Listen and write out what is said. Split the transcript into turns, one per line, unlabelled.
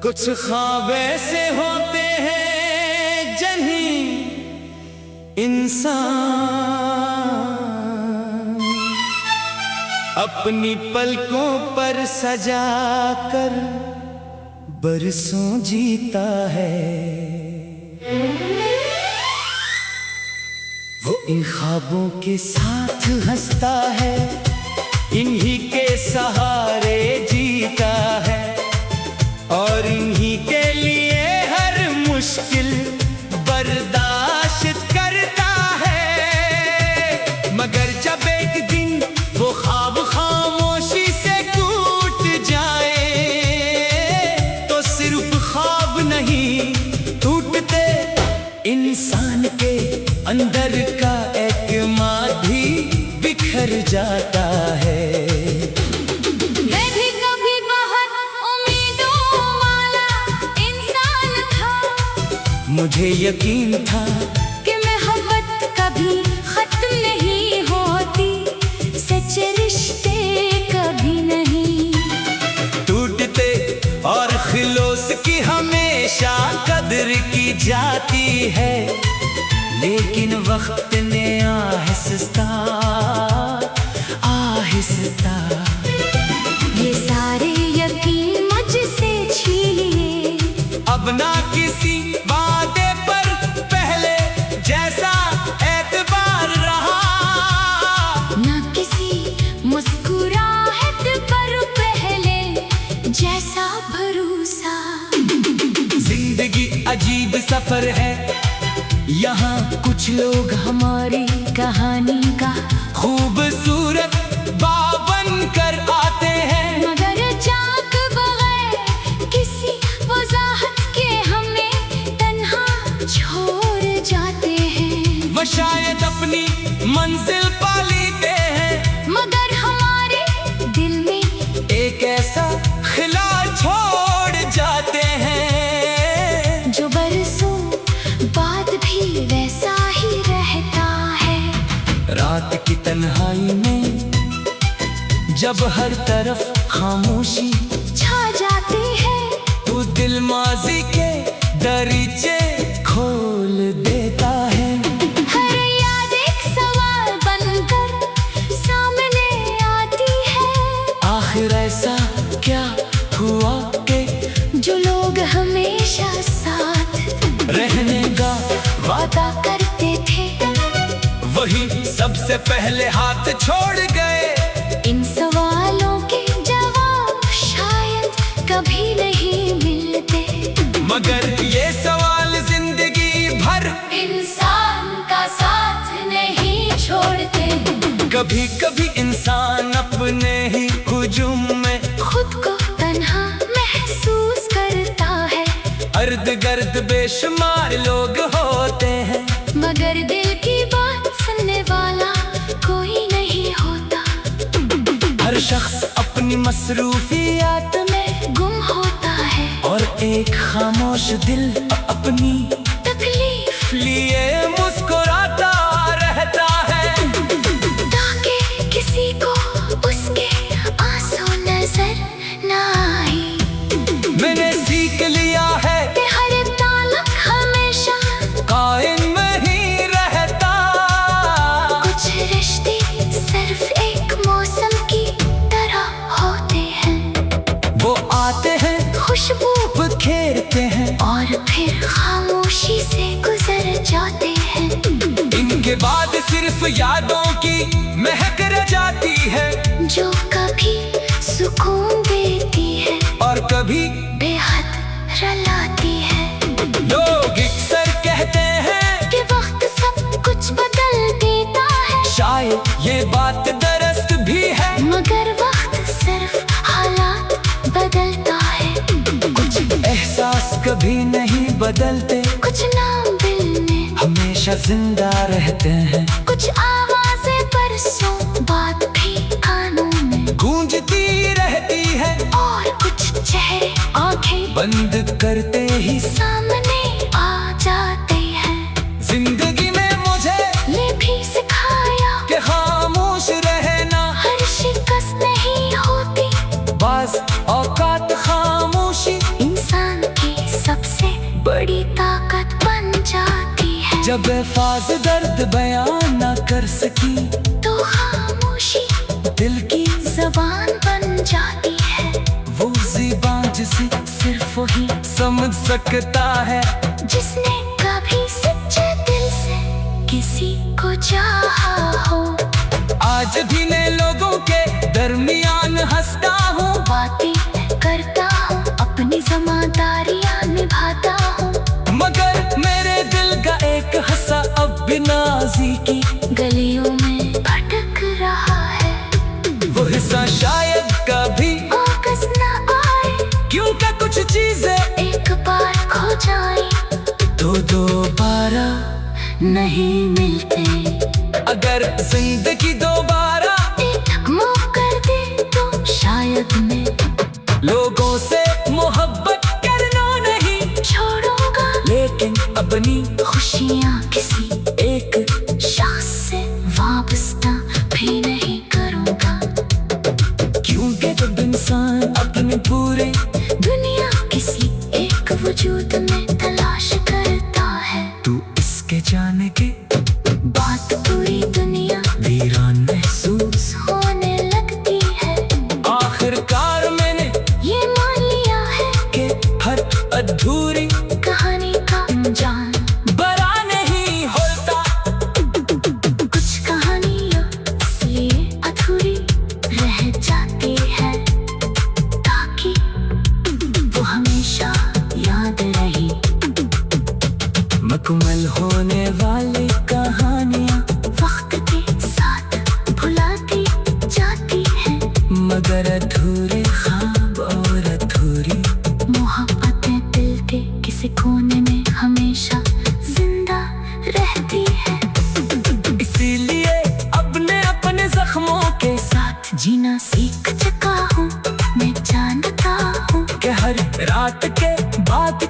कुछ ख्वाब ऐसे होते हैं जन्ही इंसान अपनी पलकों पर सजा कर बरसों जीता है। वो इन ख्वाबों के साथ हंसता है, इन्हीं के सहारे जीता है और इन्हीं के लिए हर मुश्किल बर्दाश्त करता है। मगर जब एक दिन वो ख्वाब खामोशी से टूट जाए तो सिर्फ ख्वाब नहीं, टूटते इंसान के अंदर का एतमाद भी बिखर जाता है। मुझे यकीन था
कि मोहब्बत कभी खत्म नहीं होती, सच्चे रिश्ते कभी नहीं
टूटते और खिलोस की हमेशा कदर की जाती है। लेकिन वक्त ने आहिस्ता आहिस्ता
ये सारे यकीन मुझसे छीन लिए।
अब ना किसी वादे पर पहले जैसा एतबार रहा,
ना किसी मुस्कुराहट पर पहले जैसा भरोसा।
जिंदगी अजीब सफर है, यहाँ कुछ लोग हमारी
कहानी का
खूबसूरत बाबन कर आते हैं,
मगर चाक बगैर किसी वजाहत के हमें तन्हा छोड़ जाते हैं।
वो शायद अपनी मंजिल पा लेते हैं,
मगर हमारे दिल में
एक ऐसा खिला छोड़ जाते हैं
जो बरसों बाद भी वैसा ही रहता है।
रात की तन्हाई में जब हर तरफ खामोशी
छा जाती है
तो दिल माजी के दरीचे खोल देता है।
हर याद एक सवाल बनकर सामने आती है।
आखिर ऐसा क्या हुआ कि
जो लोग हमेशा साथ
रहने का
वादा करते थे
वही सबसे पहले हाथ छोड़ गए।
इन सवालों के जवाब शायद कभी नहीं मिलते,
मगर ये सवाल जिंदगी भर
इंसान का साथ नहीं छोड़ते।
कभी कभी इंसान अपने ही हुजूम में
खुद को तन्हा महसूस करता है,
अर्द गर्द बेशुमार लोग होते हैं,
मगर दिल की बात सुनने वाला कोई नहीं होता।
हर शख्स अपनी मसरूफियात में
गुम होता है
और एक खामोश दिल अपनी
तकलीफ
लिए मुस्कुराता रहता है,
ताकि किसी को उसके आंसू नजर न आए।
मैंने सीख लिया है
कि हर ताल्लुक हमेशा
कायम ही रहता।
कुछ रिश्ते सिर्फ एक मौसम की तरह होते हैं,
वो आते हैं
खुशबू
बिखेरते हैं
और फिर खामोशी से गुजर जाते हैं।
इनके बाद सिर्फ यादों की महक रह जाती है,
जो कभी सुकून देती है
और कभी
बेहद रुलाती है।
लोग अक्सर कहते हैं
कि वक्त सब कुछ बदल देता है,
शायद ये बात दरस्त भी है,
मगर वक्त सिर्फ हालात बदलता है। कुछ
एहसास कभी नहीं बदलते,
कुछ नाम दिल में
हमेशा जिंदा रहते हैं,
कुछ आवाजें बरसों बाद भी कानों में
गूंजती रहती है
और कुछ चेहरे आंखें
बंद करते ही
सामने आ जाते हैं।
जिंदगी में मुझे
ये भी सिखाया
कि खामोश रहना
हर शिकस्त नहीं होती,
बाज औकात खामोशी
इंसान
जब अल्फाज दर्द बयान न कर सकी
तो खामोशी
दिल की
ज़बान बन जाती है।
वो ज़बान जिसे
सिर्फ वही
समझ सकता है,
जिसने कभी सच्चे दिल से किसी को चाहा हो।
आज भी मैं लोगों के दरमियान हंसता हूँ,
बातें करता हूँ, अपनी ज़िम्मेदारियाँ निभाता हूँ,
मगर मेरे दिल का एक हिस्सा अब बिना जी की
गलियों में भटक रहा है।
वो हिस्सा शायद कभी
वापस न आए,
क्योंकि कुछ चीजें
एक बार खो जाए
तो दोबारा
नहीं मिलते।
अगर जिंदगी दोबारा
एक मौका दे तो शायद मैं
लोगों से मोहब्बत करना नहीं
छोड़ूंगा,
लेकिन अपनी
खुशियाँ किसी
एक
शख्स से वाबस्ता भी नहीं करूँगा।
क्योंकि जब इंसान अपने पूरे
दुनिया किसी एक वजूद में तलाश करता है,
तू इसके जाने के
बात पूरी दुनिया
वीरान महसूस
होने लगती है।
आखिरकार मैंने
ये मान लिया है
के हर अधूरी
कहानी का अंजाम
बड़ा नहीं होता।
कुछ कहानियाँ इसलिए अधूरी रह जाती है ताकि वो हमेशा याद रही।
मुकम्मल होने वाली कहानियाँ
वक्त के साथ भुलाती जाती है,
मगर अधूरे ख्वाब और अधूरी
मोहब्बतें दिल के किसी कोने में हमेशा जिंदा रहती है।
इसीलिए अब मैं अपने जख्मों के
साथ जीना सीख चुका हूँ, मैं जानता हूँ
के हर रात के बाद